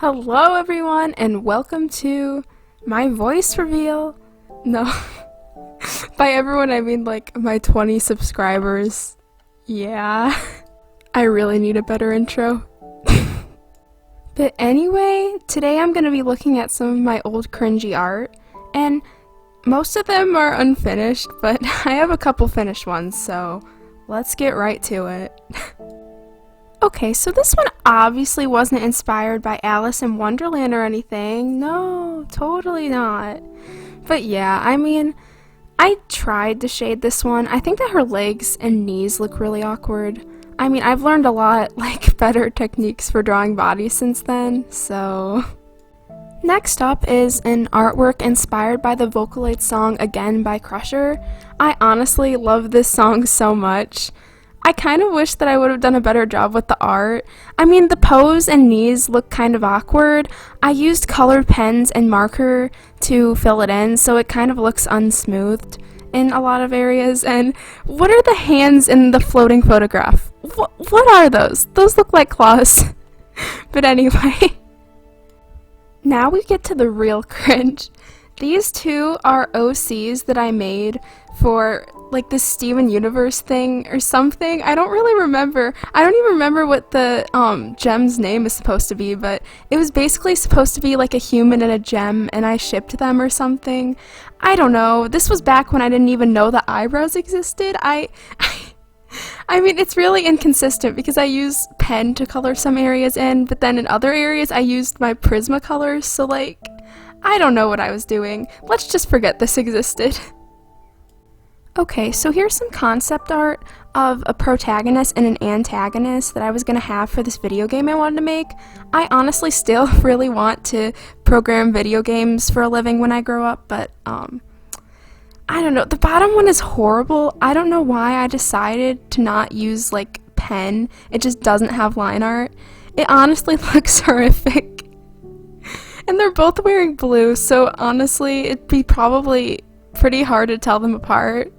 Hello everyone and welcome to my voice reveal. No, by everyone I mean like my 20 subscribers. Yeah, I really need a better intro. But anyway, today I'm going to be looking at some of my old cringy art, and most of them are unfinished, but I have a couple finished ones, so let's get right to it. Okay, so this one obviously wasn't inspired by Alice in Wonderland or anything. No, totally not. But yeah, I mean, I tried to shade this one. I think that her legs and knees look really awkward. I mean, I've learned a lot, like, better techniques for drawing bodies since then, so... Next up is an artwork inspired by the Vocaloid song Again by Crusher. I honestly love this song so much. I kind of wish that I would have done a better job with the art. I mean, the pose and knees look kind of awkward. I used colored pens and marker to fill it in, so it kind of looks unsmoothed in a lot of areas. And what are the hands in the floating photograph? What are those? Those look like claws. But anyway, now we get to the real cringe. These two are OCs that I made for like this Steven Universe thing or something. I don't really remember. I don't even remember what the gem's name is supposed to be, but it was basically supposed to be like a human and a gem, and I shipped them or something. I don't know. This was back when I didn't even know the eyebrows existed. I mean, it's really inconsistent because I use pen to color some areas in, but then in other areas I used my Prismacolors, so like, I don't know what I was doing. Let's just forget this existed. Okay, so here's some concept art of a protagonist and an antagonist that I was going to have for this video game I wanted to make. I honestly still really want to program video games for a living when I grow up, but I don't know. The bottom one is horrible. I don't know why I decided to not use like pen. It just doesn't have line art. It honestly looks horrific. And they're both wearing blue, so honestly it'd be probably pretty hard to tell them apart.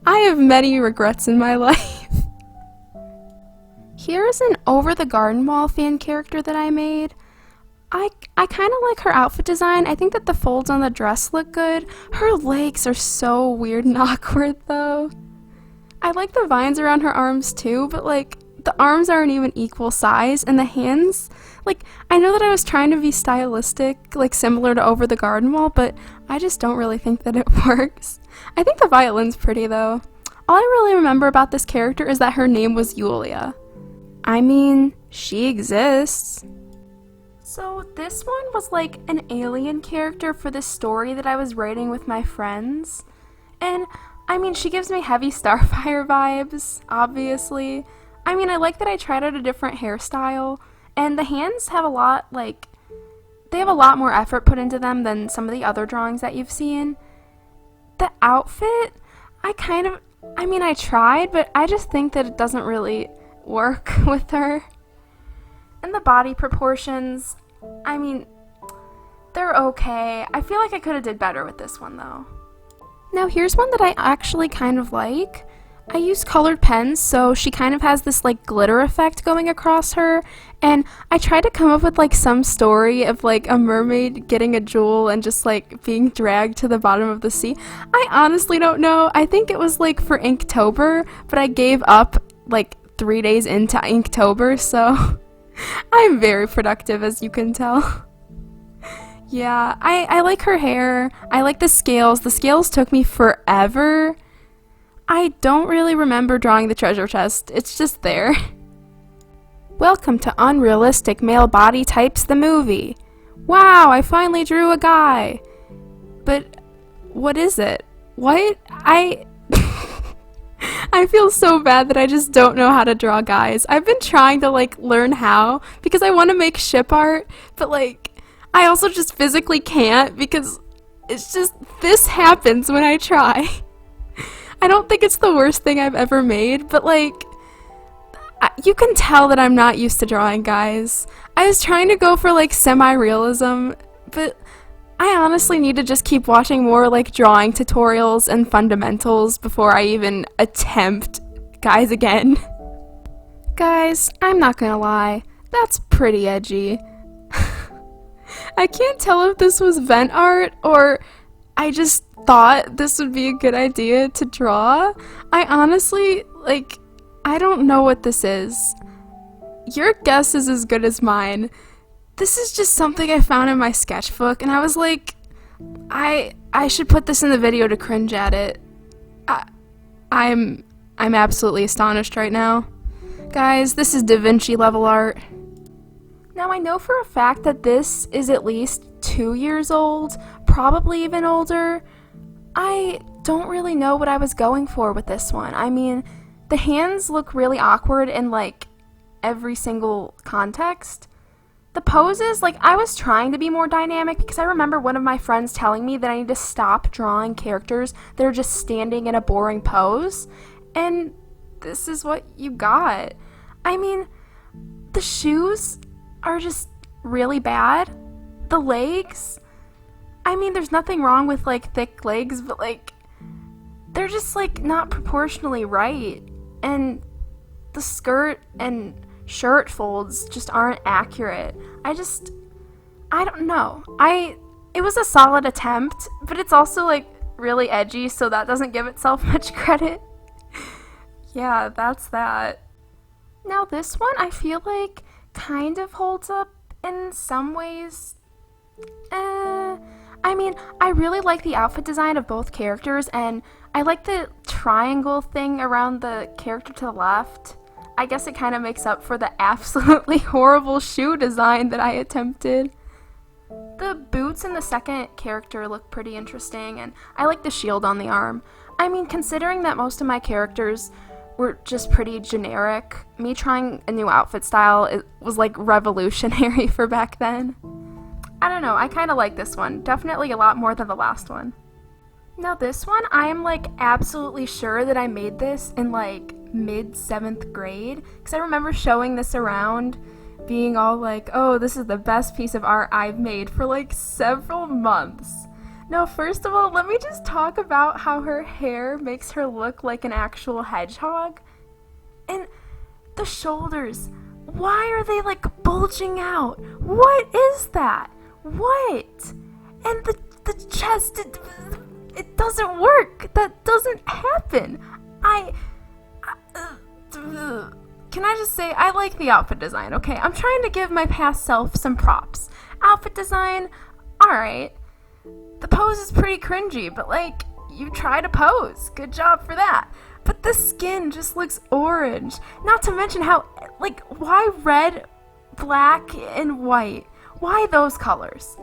I have many regrets in my life. Here's an Over the Garden Wall fan character that I made. I kind of like her outfit design. I think that the folds on the dress look good. Her legs are so weird and awkward though. I like the vines around her arms too, but like the arms aren't even equal size, and the hands, like, I know that I was trying to be stylistic, like similar to Over the Garden Wall, but I just don't really think that it works. I think the violin's pretty though. All I really remember about this character is that her name was Yulia. I mean, she exists. So this one was like an alien character for this story that I was writing with my friends. And I mean, she gives me heavy Starfire vibes, obviously. I mean, I like that I tried out a different hairstyle, and the hands have a lot, like, they have a lot more effort put into them than some of the other drawings that you've seen. The outfit, I mean, I tried, but I just think that it doesn't really work with her. And the body proportions, I mean, they're okay. I feel like I could have did better with this one, though. Now, here's one that I actually kind of like. I use colored pens, so she kind of has this like glitter effect going across her, and I tried to come up with like some story of like a mermaid getting a jewel and just like being dragged to the bottom of the sea. I honestly don't know. I think it was like for Inktober, but I gave up like 3 days into Inktober, so I'm very productive, as you can tell. Yeah, I like her hair. I like the scales. The scales took me forever. I don't really remember drawing the treasure chest. It's just there. Welcome to Unrealistic Male Body Types, the movie. Wow, I finally drew a guy. But what is it? What? I feel so bad that I just don't know how to draw guys. I've been trying to like learn how because I want to make ship art, but like I also just physically can't because it's just this happens when I try. I don't think it's the worst thing I've ever made, but like, you can tell that I'm not used to drawing guys. I was trying to go for like semi-realism, but I honestly need to just keep watching more like drawing tutorials and fundamentals before I even attempt guys again. Guys, I'm not gonna lie, that's pretty edgy. I can't tell if this was vent art or I just thought this would be a good idea to draw. I honestly, like, I don't know what this is. Your guess is as good as mine. This is just something I found in my sketchbook, and I was like, I should put this in the video to cringe at it. I'm absolutely astonished right now. Guys, this is Da Vinci level art. Now I know for a fact that this is at least 2 years old, probably even older. I don't really know what I was going for with this one. I mean, the hands look really awkward in like every single context. The poses, like, I was trying to be more dynamic because I remember one of my friends telling me that I need to stop drawing characters that are just standing in a boring pose, and this is what you got. I mean, the shoes are just really bad. The legs, I mean, there's nothing wrong with, like, thick legs, but, like, they're just, like, not proportionally right, and the skirt and shirt folds just aren't accurate. I don't know. It was a solid attempt, but it's also like really edgy, so that doesn't give itself much credit. Yeah, that's that. Now this one I feel like kind of holds up in some ways. I mean, I really like the outfit design of both characters, and I like the triangle thing around the character to the left. I guess it kind of makes up for the absolutely horrible shoe design that I attempted. The boots in the second character look pretty interesting, and I like the shield on the arm. I mean, considering that most of my characters were just pretty generic, me trying a new outfit style, it was like revolutionary for back then. I don't know, I kind of like this one. Definitely a lot more than the last one. Now this one, I am like absolutely sure that I made this in like mid 7th grade, because I remember showing this around, being all like, oh, this is the best piece of art I've made for like several months. Now, first of all, let me just talk about how her hair makes her look like an actual hedgehog. And the shoulders, why are they like bulging out? What is that? What? And the chest, it doesn't work. That doesn't happen. Can I just say, I like the outfit design, okay? I'm trying to give my past self some props. Outfit design, alright. The pose is pretty cringy, but like, you tried to pose. Good job for that. But the skin just looks orange. Not to mention how, like, why red, black, and white? Why those colors?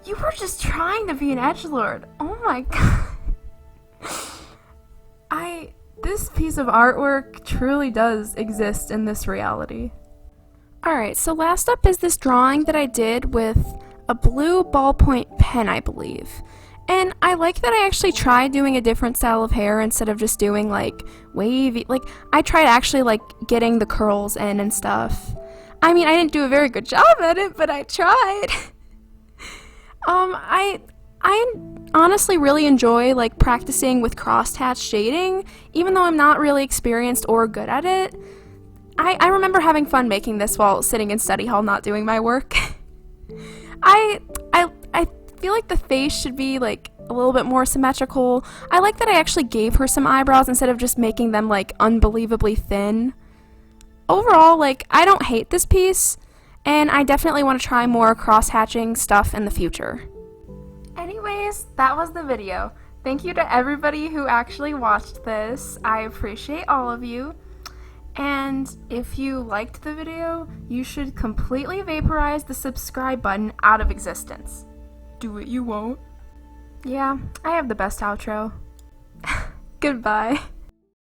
You were just trying to be an edgelord. Oh my god. This piece of artwork truly does exist in this reality. Alright, so last up is this drawing that I did with a blue ballpoint pen, I believe. And I like that I actually tried doing a different style of hair instead of just doing like wavy, like I tried actually like getting the curls in and stuff. I mean, I didn't do a very good job at it, but I tried. I honestly really enjoy like practicing with crosshatch shading, even though I'm not really experienced or good at it. I remember having fun making this while sitting in study hall not doing my work. I feel like the face should be like a little bit more symmetrical. I like that I actually gave her some eyebrows instead of just making them like unbelievably thin. Overall, like, I don't hate this piece, and I definitely want to try more cross-hatching stuff in the future. Anyways, that was the video. Thank you to everybody who actually watched this. I appreciate all of you. And if you liked the video, you should completely vaporize the subscribe button out of existence. Do it, you won't. Yeah, I have the best outro. Goodbye.